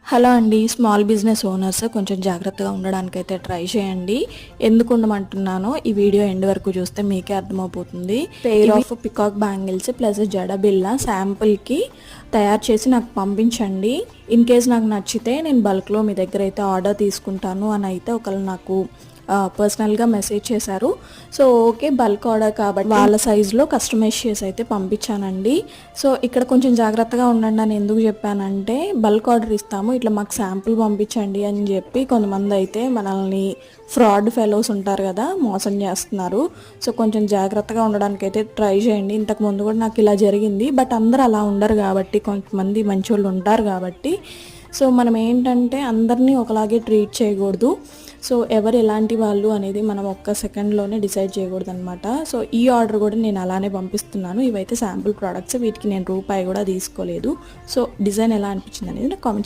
Hello అండి. Small business owners కొంచెం జాగ్రత్తగా ఉండడానికైతే ట్రై చేయండి. ఎందుకు ఉండమంటున్నానో ఈ వీడియో ఎండ్ వరకు చూస్తే మీకే అర్థమైపోతుంది. Pair of peacock bangles plus జడబిల్ల శాంపుల్కి తయారు చేసి నాకు పంపించండి. ఇన్ కేస్ నాకు నచ్చితే నేను బల్క్లో మీ దగ్గర అయితే ఆర్డర్ తీసుకుంటాను అని అయితే ఒకళ్ళు నాకు పర్సనల్గా మెసేజ్ చేశారు. సో ఓకే, బల్క్ ఆర్డర్ కాబట్టి వాళ్ళ సైజులో కస్టమైజ్ చేసి అయితే పంపించానండి. సో ఇక్కడ కొంచెం జాగ్రత్తగా ఉండండి అని ఎందుకు చెప్పానంటే, బల్క్ ఆర్డర్ ఇస్తాము, ఇట్లా మాకు శాంపుల్ పంపించండి అని చెప్పి కొంతమంది అయితే మనల్ని ఫ్రాడ్ ఫెలోస్ ఉంటారు కదా, మోసం చేస్తున్నారు. సో కొంచెం జాగ్రత్తగా ఉండడానికి అయితే ట్రై చేయండి. ఇంతకుముందు కూడా నాకు ఇలా జరిగింది, బట్ అందరూ అలా ఉండరు కాబట్టి, కొంతమంది మంచి వాళ్ళు ఉంటారు కాబట్టి. సో మనం ఏంటంటే అందరినీ ఒకలాగే ట్రీట్ చేయకూడదు. సో ఎవరు ఎలాంటి వాళ్ళు అనేది మనం ఒక్క సెకండ్లోనే డిసైడ్ చేయకూడదు అనమాట. సో ఈ ఆర్డర్ కూడా నేను అలానే పంపిస్తున్నాను. ఇవైతే శాంపుల్ ప్రోడక్ట్స్, వీటికి నేను రూపాయి కూడా తీసుకోలేదు. సో డిజైన్ ఎలా అనిపించింది అనేది నాకు కామెంట్